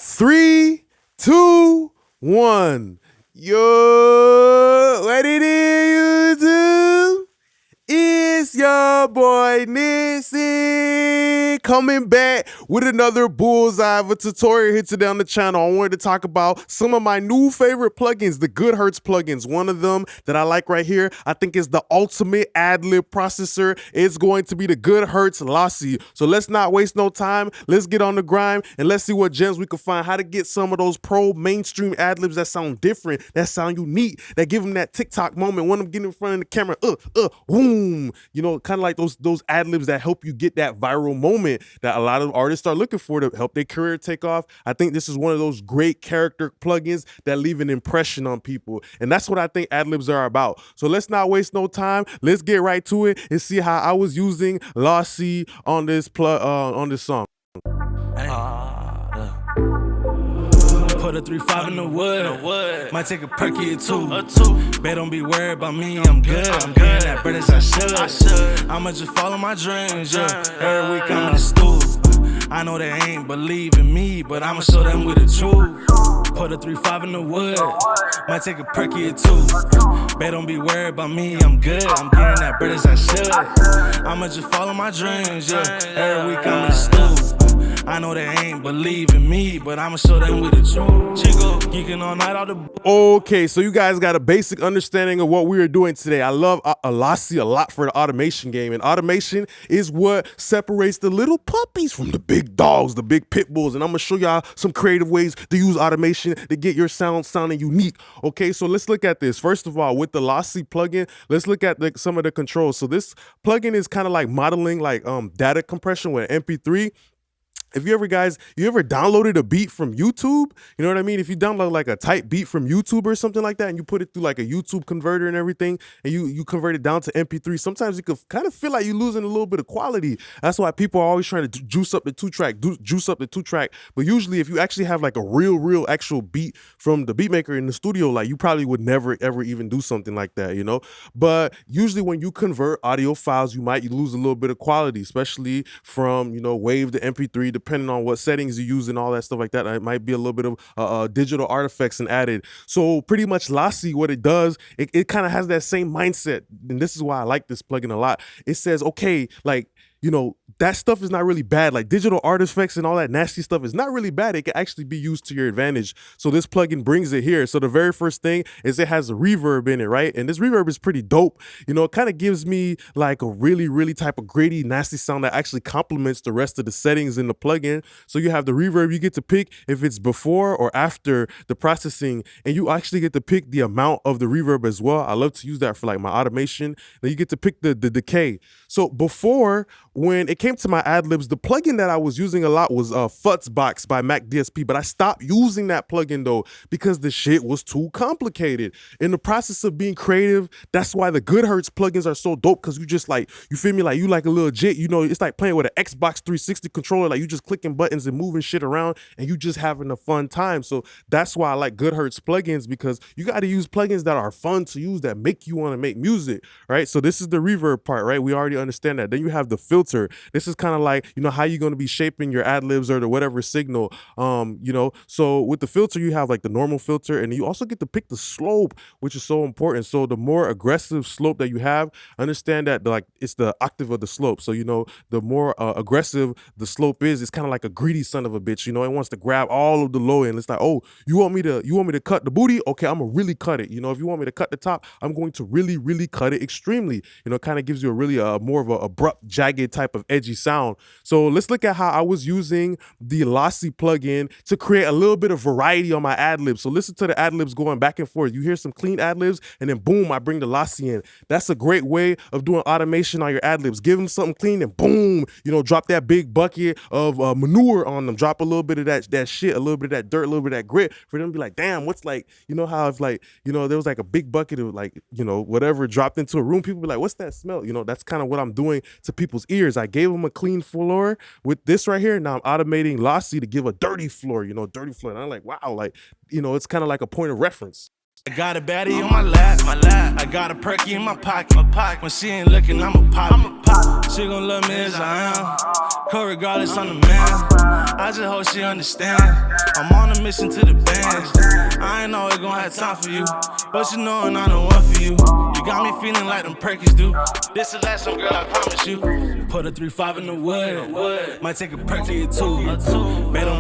3, 2, 1. Yo, what it is, YouTube? It's your boy Nixie coming back with another bullseye of a tutorial here today on the channel. I wanted to talk about some of my new favorite plugins, the GoodHertz plugins. One of them that I like right here, I think is the ultimate ad-lib processor. It's going to be the GoodHertz LOSSY. So let's not waste no time. Let's get on the grind and let's see what gems we can find, how to get some of those pro mainstream ad-libs that sound different, that sound unique, that give them that TikTok moment when I'm getting in front of the camera, boom. You know, kind of like those ad-libs that help you get that viral moment that a lot of artists are looking for to help their career take off. I think this is one of those great character plugins that leave an impression on people. And that's what I think ad-libs are about. So let's not waste no time. Let's get right to it and see how I was using LOSSY on this song. Put a 3-5 in the wood. Might take a perky or two. Babe, don't be worried about me, I'm good. I'm getting that bread as I should. I'ma just follow my dreams, yeah. Every week I'm in the stool. I know they ain't believing me, but I'ma show them with the truth. Put a 3-5 in the wood. Might take a perky or two. Babe, don't be worried about me, I'm good. I'm getting that bread as I should. I'ma just follow my dreams, yeah. Every week I'm in the stool. I know they ain't believing me, but I'ma show them with the truth. Chico, geeking all night out the. Okay, so you guys got a basic understanding of what we are doing today. I love LOSSY a lot for the automation game, and automation is what separates the little puppies from the big dogs, the big pit bulls. And I'm gonna show y'all some creative ways to use automation to get your sound sounding unique. Okay, so let's look at this. First of all, with the LOSSY plugin, let's look at some of the controls. So this plugin is kind of like modeling like data compression with MP3. If you ever downloaded a beat from YouTube, you know what I mean? If you download like a type beat from YouTube or something like that and you put it through like a YouTube converter and everything and you convert it down to MP3, sometimes you could kind of feel like you're losing a little bit of quality. That's why people are always trying to juice up the two-track. But usually if you actually have like a real actual beat from the beat maker in the studio, like you probably would never ever even do something like that, you know? But usually when you convert audio files, you might lose a little bit of quality, especially from, you know, WAV to MP3, depending on what settings you use and all that stuff like that. It might be a little bit of digital artifacts and added. So pretty much LOSSY, what it does, it kind of has that same mindset. And this is why I like this plugin a lot. It says, okay, like, you know, that stuff is not really bad. Like digital artifacts and all that nasty stuff is not really bad. It can actually be used to your advantage. So this plugin brings it here. So the very first thing is it has a reverb in it, right? And this reverb is pretty dope. You know, it kind of gives me like a really type of gritty, nasty sound that actually complements the rest of the settings in the plugin. So you have the reverb, you get to pick if it's before or after the processing, and you actually get to pick the amount of the reverb as well. I love to use that for like my automation. Then you get to pick the decay. So before, when it came to my ad-libs, the plugin that I was using a lot was Futzbox by Mac DSP, but I stopped using that plugin though because the shit was too complicated. In the process of being creative, that's why the GoodHertz plugins are so dope, because you just like, you feel me, like you like a little jit, you know, it's like playing with an Xbox 360 controller, like you just clicking buttons and moving shit around and you just having a fun time. So that's why I like GoodHertz plugins, because you got to use plugins that are fun to use, that make you want to make music, right? So this is the reverb part, right? We already understand that. Then you have the filter. This is kind of like, you know, how you're going to be shaping your ad-libs or the whatever signal, you know. So with the filter, you have like the normal filter, and you also get to pick the slope, which is so important. So the more aggressive slope that you have, understand that like it's the octave of the slope. So, you know, the more aggressive the slope is, it's kind of like a greedy son of a bitch, you know. It wants to grab all of the low end. It's like, oh, you want me to cut the booty? Okay, I'm gonna really cut it. You know, if you want me to cut the top, I'm going to really cut it extremely. You know, it kind of gives you a really more of a abrupt, jagged type of edgy sound. So let's look at how I was using the LOSSY plugin to create a little bit of variety on my ad-libs. So listen to the ad-libs going back and forth. You hear some clean ad-libs and then boom, I bring the LOSSY in. That's a great way of doing automation on your ad-libs. Give them something clean and boom, you know, drop that big bucket of manure on them. Drop a little bit of that shit, a little bit of that dirt, a little bit of that grit for them to be like, damn, what's like, you know how if like, you know, there was like a big bucket of like, you know, whatever dropped into a room, people be like, what's that smell? You know, that's kind of what I'm doing to people's ears. I gave them a clean floor with this right here. Now I'm automating LOSSY to give a dirty floor, you know, dirty floor. And I'm like, wow, like, you know, it's kind of like a point of reference. I got a baddie on my lap. I got a perky in my pocket. When she ain't looking, I'ma pop. She gon' love me as I am. Co-regardless, I'm the man. I just hope she understand. I'm on a mission to the bands. I ain't always gonna have time for you, but you know I'm the one for you. You got me feeling like them Perkins do. This the last one, girl, I promise you. Put a 3-5 in the wood. Might take a perky or two.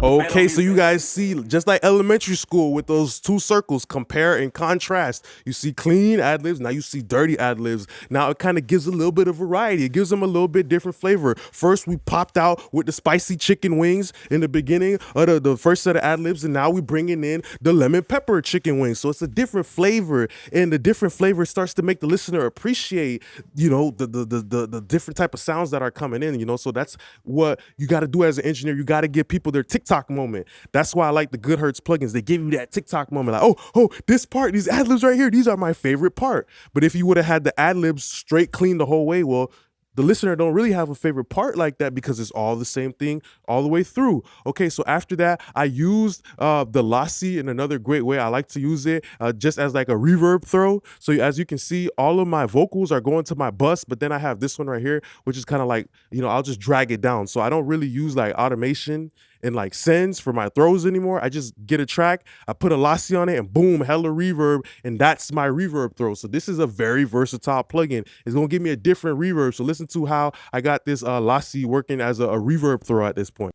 Okay, so you guys see, just like elementary school with those two circles, compare and contrast. You see clean ad-libs, now you see dirty ad-libs. Now it kind of gives a little bit of variety. It gives them a little bit different flavor. First, we popped out with the spicy chicken wings in the beginning of the first set of ad-libs, and now we bringing in the lemon pepper chicken wings. So it's a different flavor, and the different flavor starts to make the listener appreciate, you know, the different type of sounds that are coming in, you know. So that's what you got to do as an engineer. You got to give people their TikTok moment. That's why I like the GoodHertz plugins. They give you that TikTok moment, like, oh, this part, these ad-libs right here, these are my favorite part. But if you would have had the ad-libs straight clean the whole way, well, the listener don't really have a favorite part like that because it's all the same thing all the way through. Okay, so after that, I used the LOSSY in another great way. I like to use it just as like a reverb throw. So as you can see, all of my vocals are going to my bus, but then I have this one right here, which is kind of like, you know, I'll just drag it down. So I don't really use like automation and like sends for my throws anymore. I just get a track, I put a LOSSY on it, and boom, hella reverb, and that's my reverb throw. So this is a very versatile plugin. It's gonna give me a different reverb. So listen to how I got this LOSSY working as a reverb throw at this point.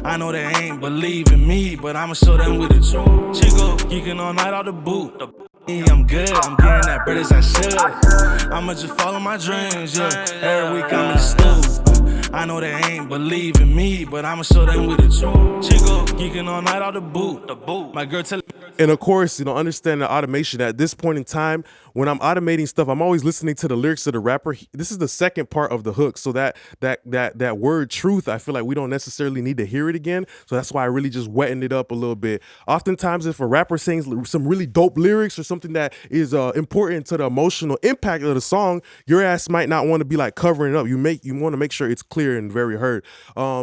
I know they ain't believing me, but I'ma show them with the truth. Chico, geeking all night out the boot. I'm good, I'm getting that bread as I should. I'ma just follow my dreams, yeah. Every week I'm in the stool. I know they ain't believing me, but I'ma show them with the truth. Chico, geeking all night out the boot. My girl tell. And of course, you know, understand the automation. At this point in time, when I'm automating stuff, I'm always listening to the lyrics of the rapper. This is the second part of the hook. So that word truth, I feel like we don't necessarily need to hear it again. So that's why I really just wetting it up a little bit. Oftentimes, if a rapper sings some really dope lyrics or something that is important to the emotional impact of the song, your ass might not want to be like covering it up. You want to make sure it's clear and very heard.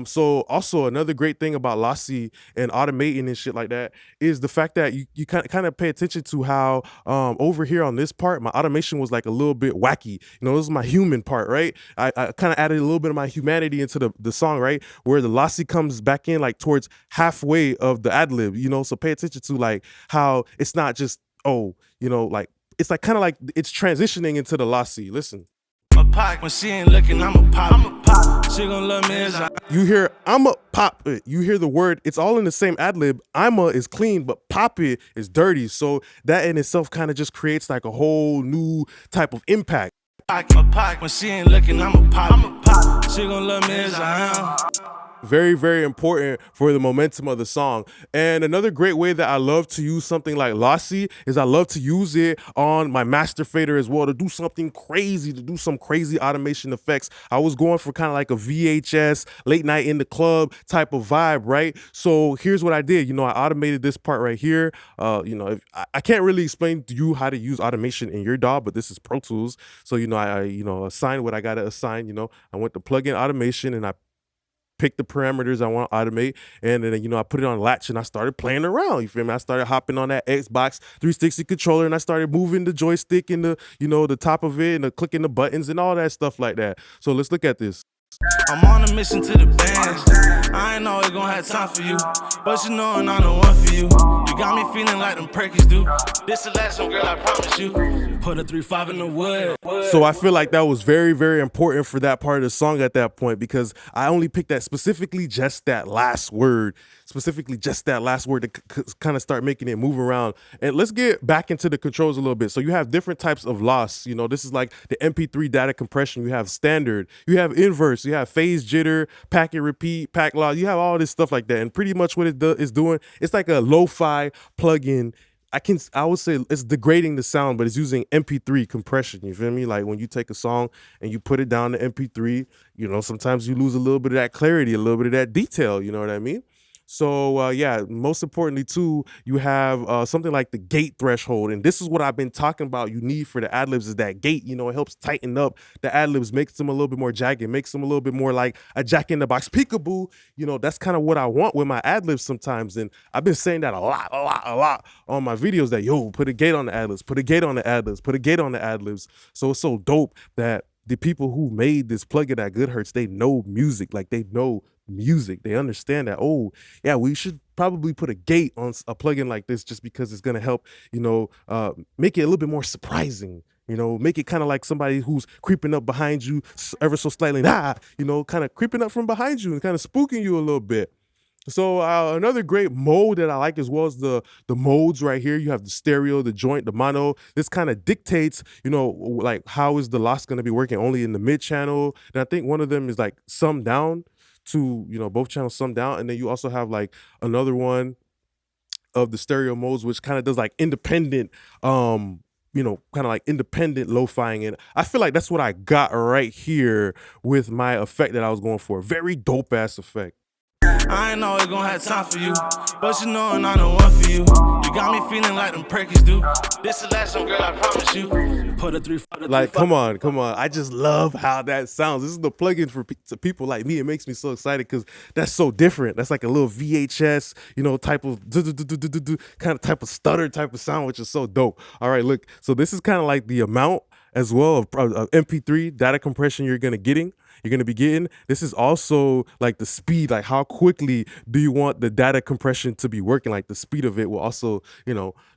So also another great thing about LOSSY and automating and shit like that is the fact that you kind of pay attention to how over here on this part, my automation was like a little bit wacky. You know, this is my human part, right? I kind of added a little bit of my humanity into the song, right? Where the LOSSY comes back in like towards halfway of the ad-lib, you know? So pay attention to like how it's not just, oh, you know, like, it's like kind of like it's transitioning into the LOSSY. Listen. When she ain't looking, I'm a pop. She gon' love me as I. You hear I'ma pop it. You hear the word. It's all in the same ad lib. I'ma is clean, but pop it is dirty. So that in itself kind of just creates like a whole new type of impact. When she ain't looking, I'm a pop. She gon' love me as I am. Very, very important for the momentum of the song. And another great way that I love to use something like LOSSY is I love to use it on my master fader as well to do something crazy, to do some crazy automation effects. I was going for kind of like a VHS, late night in the club type of vibe, right? So here's what I did. You know, I automated this part right here. You know, I can't really explain to you how to use automation in your DAW, but this is Pro Tools. So, you know, I assigned what I got to assign. You know, I went to plugin automation and I pick the parameters I want to automate, and then, you know, I put it on latch and I started playing around. You feel me? I started hopping on that Xbox 360 controller and I started moving the joystick and the, you know, the top of it and clicking the buttons and all that stuff like that. So let's look at this. I'm on a mission to the bands. I ain't always gonna have time for you, but you know I'm the one for you. You got me feeling like them Perkins do. This the last one, girl, I promise you. Put a 3-5 in the wood. So I feel like that was very, very important for that part of the song at that point, because I only picked that specifically just that last word to kind of start making it move around. And let's get back into the controls a little bit. So you have different types of loss. You know, this is like the MP3 data compression. You have standard, you have inverse, you have phase jitter, packet repeat, pack loss. You have all this stuff like that. And pretty much what it is doing, it's like a lo-fi plugin. I would say it's degrading the sound, but it's using MP3 compression. You feel me? Like when you take a song and you put it down to MP3, you know, sometimes you lose a little bit of that clarity, a little bit of that detail. You know what I mean? So yeah, most importantly too, you have something like the gate threshold. And this is what I've been talking about you need for the ad-libs is that gate. You know, it helps tighten up the ad-libs, makes them a little bit more jagged, makes them a little bit more like a jack-in-the-box peekaboo. You know, that's kind of what I want with my ad-libs sometimes. And I've been saying that a lot on my videos that, yo, put a gate on the ad-libs, put a gate on the ad-libs, put a gate on the ad-libs. So it's so dope that the people who made this plugin at GoodHertz, they know music. Like, they know music. They understand that, oh, yeah, we should probably put a gate on a plugin like this just because it's going to help, make it a little bit more surprising. Make it kind of like somebody who's creeping up behind you ever so slightly, kind of creeping up from behind you and kind of spooking you a little bit. So another great mode that I like as well is the modes right here. You have the stereo, the joint, the mono. This kind of dictates, like how is the loss going to be working only in the mid channel. And I think one of them is like sum down to, both channels sum down. And then you also have like another one of the stereo modes, which kind of does like independent, kind of like independent lo-fiing. And I feel like that's what I got right here with my effect that I was going for. Very dope ass effect. I ain't always gonna have time for you, but you know I'm the one for you. You got me feeling like them Perkins do. This is the last one, girl, I promise you. Put a 3 like, come on. I just love how that sounds. This is the plugin for people like me. It makes me so excited because that's so different. That's like a little VHS, type of kind of type of stutter type of sound, which is so dope. All right, look. So this is kind of like the amount as well of MP3 data compression you're gonna be getting. This is also like the speed, like how quickly do you want the data compression to be working? Like the speed of it will also,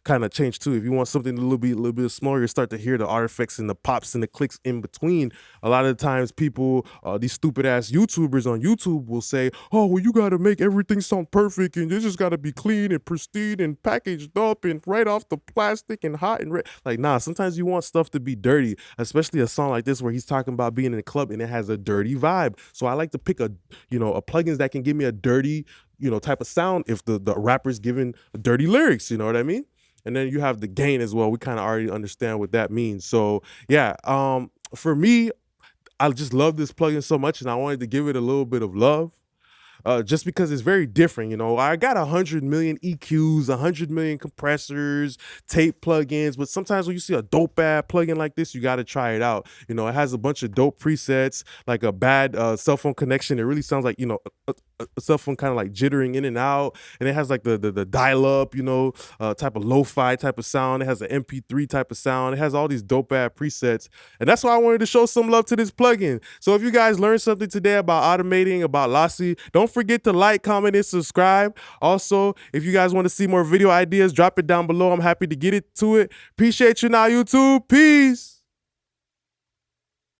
kind of change too. If you want something a little bit smaller, you start to hear the artifacts and the pops and the clicks in between. A lot of the times people, these stupid ass YouTubers on YouTube will say, oh, well, you got to make everything sound perfect and you just got to be clean and pristine and packaged up and right off the plastic and hot and red. Like, nah, sometimes you want stuff to be dirty, especially a song like this where he's talking about being in a club and it has a dirty vibe. So I like to pick a plugins that can give me a dirty, type of sound if the rapper's giving dirty lyrics, you know what I mean? And then you have the gain as well. We kind of already understand what that means. So yeah, for me, I just love this plugin so much and I wanted to give it a little bit of love. Just because it's very different, I got 100 million EQs, 100 million compressors, tape plugins, but sometimes when you see a dope ass plugin like this, you got to try it out. It has a bunch of dope presets, like a bad cell phone connection. It really sounds like, a cell phone kind of like jittering in and out, and it has like the dial up, type of lo-fi type of sound. It has an MP3 type of sound. It has all these dope ass presets, and that's why I wanted to show some love to this plugin. So if you guys learned something today about automating, about Lossy, don't forget to like, comment, and subscribe. Also, if you guys want to see more video ideas, drop it down below. I'm happy to get it to it. Appreciate you now, YouTube. Peace.